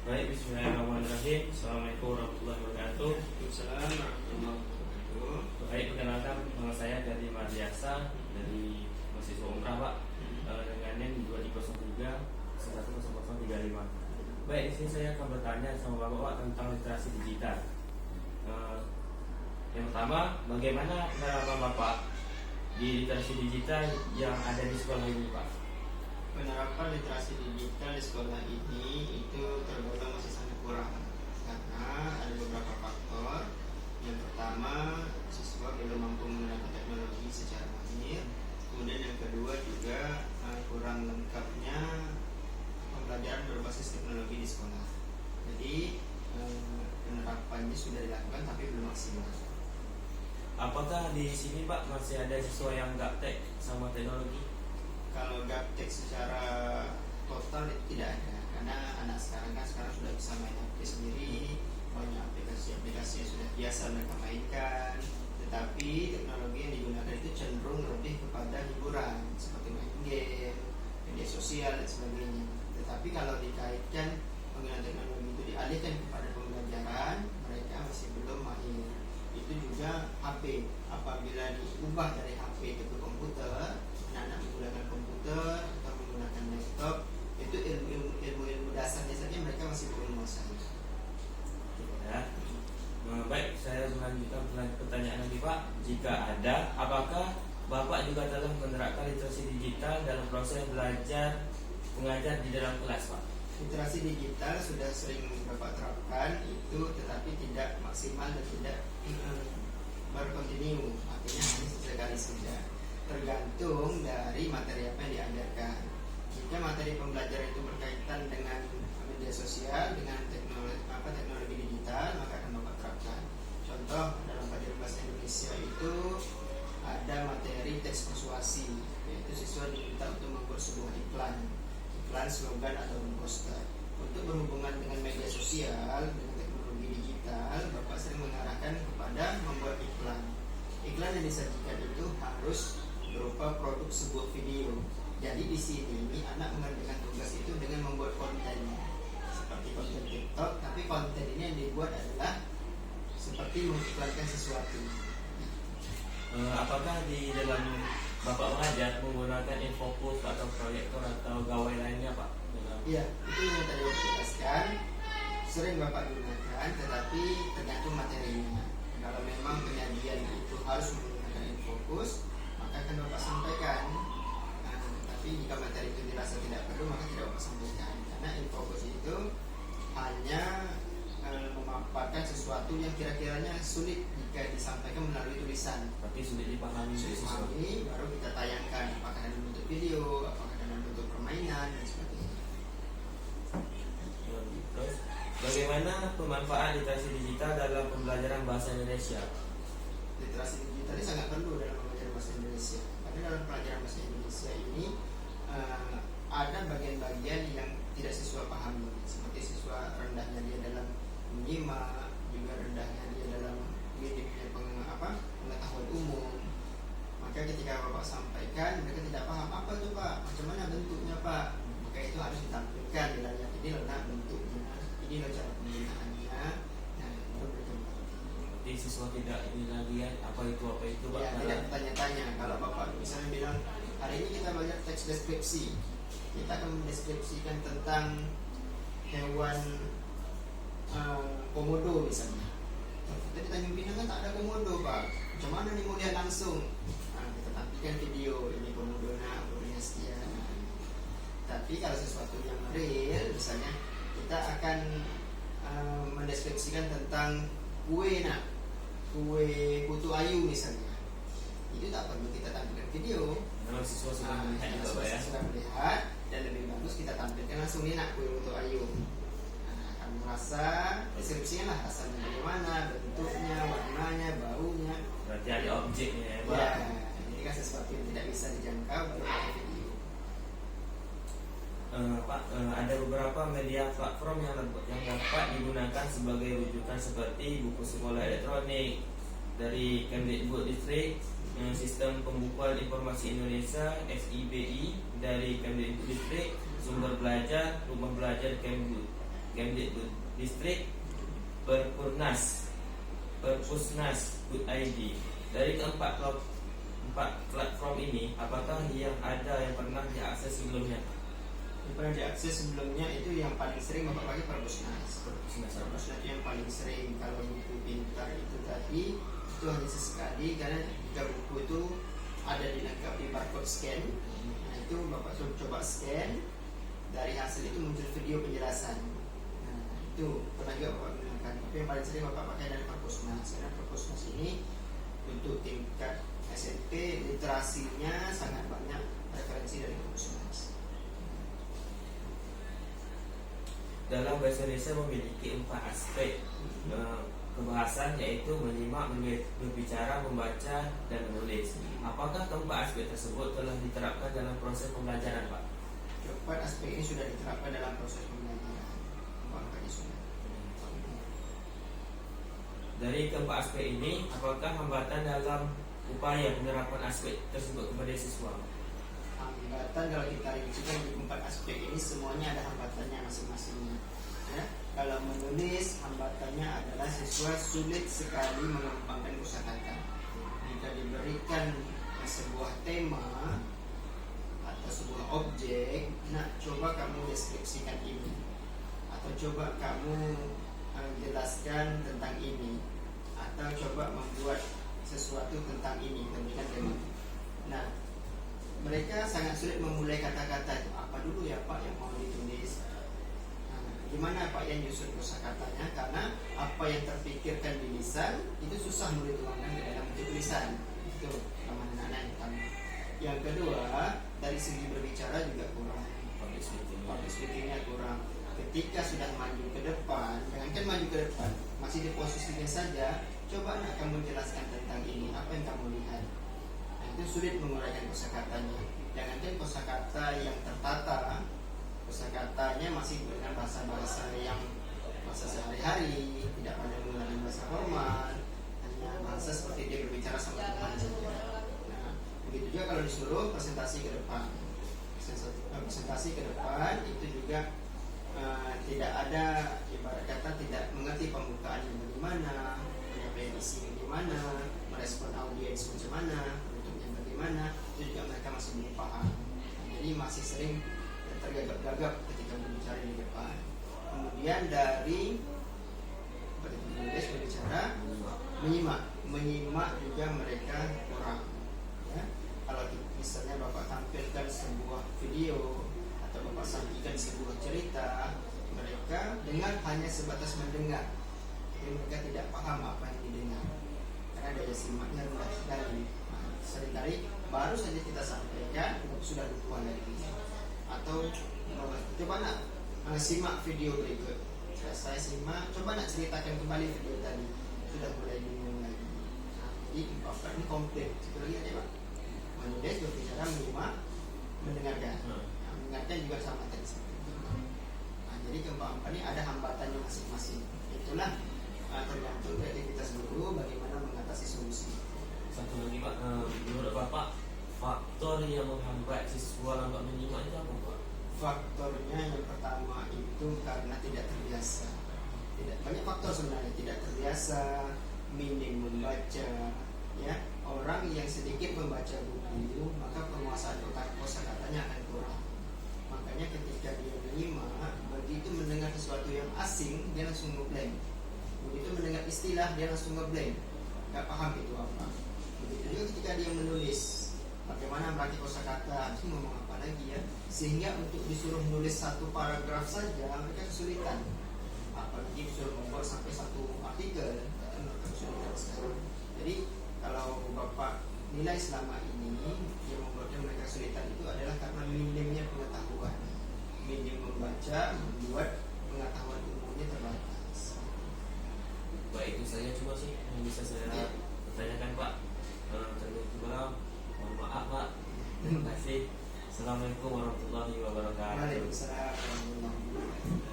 Baik, bismillahirrahmanirrahim. Assalamualaikum warahmatullahi wabarakatuh. Waalaikumsalam warahmatullahi wabarakatuh. Baik, perkenalkan nama saya dari Mardiasa dari mahasiswa Umrah, Pak. Dengan NIM 2003 110035. Baik, di sini saya akan bertanya sama Bapak tentang literasi digital. Yang pertama, bagaimana penerapan Bapak di literasi digital yang ada di sekolah ini, Pak? Penerapan literasi digital di sekolah ini itu tergolong masih sangat kurang karena ada beberapa faktor. Yang pertama, siswa belum mampu menggunakan teknologi secara mahir. Kemudian yang kedua juga kurang lengkapnya pembelajaran berbasis teknologi di sekolah. Jadi penerapannya sudah dilakukan tapi belum maksimal. Apakah di sini, Pak, masih ada siswa yang gaptek sama teknologi? Kalau gaptek secara total itu tidak ada, karena anak sekarang sudah bisa main HP sendiri, banyak aplikasi-aplikasi yang sudah biasa mereka mainkan. Tetapi teknologi yang digunakan itu cenderung lebih kepada hiburan seperti main game, media sosial dan sebagainya. Tetapi kalau dikaitkan penggunaan teknologi itu dialihkan kepada pembelajaran, mereka masih belum mahir. Itu juga HP, apabila diubah dari HP ke komputer, anak menggunakan komputer atau menggunakan laptop, itu ilmu dasarnya saja mereka masih belum menguasai. Ya. Baik, saya melanjutkan pertanyaan lagi, Pak. Jika ada, apakah Bapak juga telah menerapkan literasi digital dalam proses belajar mengajar di dalam kelas, Pak? Literasi digital sudah sering Bapak terapkan itu, tetapi tidak maksimal dan tidak berkontinu, artinya hanya sesekali saja. Tergantung dari materi apa yang diajarkan. Jika materi pembelajaran itu berkaitan dengan media sosial, dengan teknologi digital, maka akan Bapak terapkan. Contoh, dalam pelajaran bahasa Indonesia itu ada materi teks persuasi, yaitu siswa diminta untuk membuat sebuah iklan, slogan atau poster. Untuk berhubungan dengan media sosial, dengan teknologi digital, Bapak sering mengarahkan kepada membuat iklan. Iklan yang disajikan itu harus berupa produk sebuah video. Jadi di sini anak mengerjakan tugas itu dengan membuat konten seperti konten TikTok, tapi konten ini yang dibuat adalah seperti mengiklankan sesuatu. Apakah di dalam Bapak mengajar menggunakan infocus atau proyektor atau gawai lainnya, Pak? Iya, itu yang tadi saya jelaskan. Sering Bapak gunakan, tetapi tergantung materinya. Kalau memang penyajian itu harus menggunakan infocus, maka akan Bapak sampaikan. Tapi jika materi itu dirasa tidak perlu, maka tidak Bapak sampaikan. Karena infocus itu hanya memaparkan sesuatu yang kira-kiranya sulit jika disampaikan melalui tulisan. Tapi sulit dipahami. Baru kita tayangkan, apakah dalam bentuk video, apakah dalam bentuk permainan dan sebagainya. Terus, bagaimana pemanfaat literasi digital dalam pembelajaran bahasa Indonesia? Literasi digital ini sangat perlu dalam pembelajaran bahasa Indonesia. Karena dalam pelajaran bahasa Indonesia ini ada bagian-bagian yang tidak siswa pahami, seperti siswa rendahnya dia dalam menyimak, juga rendahnya dia dalam minimnya pengetahuan umum. Maka ketika Bapak sampaikan, mereka tidak paham apa itu, Pak, macam mana bentuknya, Pak. Maka itu harus ditampilkan di layar. Ini loh bentuknya, ini loh cara penggunaannya. Nah, itu berkembang. Jadi siswa tidak ini lagi ya, apa itu, Pak? Ya, tidak bertanya-tanya. Kalau Bapak misalnya bilang, hari ini kita belajar teks deskripsi, kita akan mendeskripsikan tentang hewan komodo misalnya. Kita Tanjung Pinang kan tak ada komodo, Pak. Macam mana nih mau lihat langsung? Kita tampilkan video, ini komodonya sekian. Tapi kalau sesuatu yang real, misalnya kita akan mendeskripsikan tentang kue putu ayu misalnya, itu tak perlu kita tampilkan video. Kalau siswa sudah melihat juga, Pak, ya. Sudah melihat, dan lebih bagus kita tampilkan langsung nih kue putu ayu. Akan merasa deskripsinya lah, rasanya bagaimana, bentuknya, warnanya, baunya. Berarti ada objeknya ya, Pak. Ya, ini kan sesuatu yang tidak bisa dijangkau baru pakai video. Pak, ada beberapa media platform yang dapat digunakan sebagai rujukan seperti buku sekolah elektronik dari Kemdikbudristek, Sistem Pembukuan Informasi Indonesia (SIBI) dari Kemdikbudristek, sumber belajar, rumah belajar Kemdikbud. Kemdikbud Distrik, Perpusnas, Good ID. Dari keempat platform ini, apakah yang pernah diakses sebelumnya? Yang pernah diakses sebelumnya itu yang paling sering Bapak pakai Perpusnas. Perpusnas itu yang paling sering. Kalau buku pintar itu tadi itu hanya sesekali, karena jika buku itu ada dilengkapi barcode scan. Nah, itu Bapak coba scan, dari hasil itu muncul video penjelasan. Nah, itu pernah juga Bapak gunakan. Tapi yang paling sering Bapak pakai dari Perpusnas, karena Perpusnas ini untuk tingkat SMP literasinya sangat banyak referensi dari Perpusnas. Dalam bahasa Indonesia memiliki 4 aspek kebahasan, yaitu menyimak, berbicara, membaca, dan menulis. Apakah keempat aspek tersebut telah diterapkan dalam proses pembelajaran, Pak? Keempat aspek ini sudah diterapkan dalam proses pembelajaran. Keempatnya sudah. Dari keempat aspek ini, apakah hambatan dalam upaya penerapan aspek tersebut kepada siswa? Hambatan kalau kita rincikan di 4 aspek ini semuanya ada hambatannya masing-masingnya. Ya, kalau menulis hambatannya adalah siswa sulit sekali mengembangkan kosakata. Jika diberikan sebuah tema atau sebuah objek, nah coba kamu deskripsikan ini, atau coba kamu jelaskan tentang ini, atau coba membuat sesuatu tentang ini, tentang tema. Nah, mereka sangat sulit memulai kata-kata itu. Apa dulu ya Pak yang mau ditulis? Nah, gimana Pak yang nyusun kosakatanya? Karena apa yang terpikirkan di lisan itu susah mulai dituangkan ke dalam bentuk tulisan. Itu kelemahan anak-anak yang pertama. Yang kedua, dari segi berbicara juga kurang. Public speakingnya kurang. Ketika sudah maju ke depan, jangankan maju ke depan, masih di posisinya saja, coba nak kamu jelaskan tentang ini, apa yang kamu lihat. Itu sulit menguraikan kosakatanya. Jangankan kosakata yang tertata, kosakatanya masih dengan bahasa-bahasa yang bahasa sehari-hari, tidak pada menggunakan bahasa formal, hanya bahasa seperti dia berbicara sama teman saja. Nah, begitu juga kalau disuruh presentasi ke depan. Presentasi ke depan itu juga tidak ada, ibarat kata tidak mengerti pembukaannya bagaimana, penyampaian isi bagaimana, merespon audiens macam mana, mana, itu juga mereka masih belum paham. Jadi masih sering tergagap-gagap ketika berbicara di depan. Kemudian dari menulis, berbicara, menyimak juga mereka kurang. Ya. Kalau misalnya Bapak tampilkan sebuah video atau Bapak sampaikan sebuah cerita, mereka dengar hanya sebatas mendengar. Jadi mereka tidak paham apa yang didengar, karena daya simaknya rendah sekali. Seringkali baru saja kita sampaikan sudah lupa lagi. Atau coba nak simak video berikut, saya simak, coba nak ceritakan kembali video tadi, sudah mulai bingung lagi. Jadi Bapak ini komplit. Itu lagi ada Pak, menulis, berbicara, menyimak, mendengarkan. Mendengarkan juga sama tadi. Nah, jadi keempat ini ada hambatannya masing-masing. Itulah tergantung dari kita guru bagaimana mengatasi solusi. Satu lagi Pak, menurut Bapak faktor yang menghambat siswa lambat menyimak itu apa Pak? Faktornya yang pertama itu karena tidak terbiasa. Banyak faktor sebenarnya, tidak terbiasa, minim membaca. Ya, orang yang sedikit membaca buku maka penguasaan kosakatanya akan kurang. Makanya ketika dia menyimak, begitu mendengar sesuatu yang asing dia langsung ngeblank. Begitu mendengar istilah dia langsung ngeblank, nggak paham itu apa. Begitu juga ketika dia menulis, bagaimana melatih kosakata, itu ngomong apa lagi ya, sehingga untuk disuruh nulis satu paragraf saja mereka kesulitan, apalagi disuruh membuat sampai satu artikel, mereka kesulitan sekarang. Jadi kalau Bapak nilai selama ini yang membuatnya mereka kesulitan itu adalah karena minimnya pengetahuan, minim membaca membuat pengetahuan umumnya terbatas. Baik, itu saja cuma sih yang bisa saya tanyakan Pak. Terlalu mohon maaf Pak. Terima kasih. Assalamualaikum warahmatullahi wabarakatuh. Waalaikumsalam warahmatullahi wabarakatuh.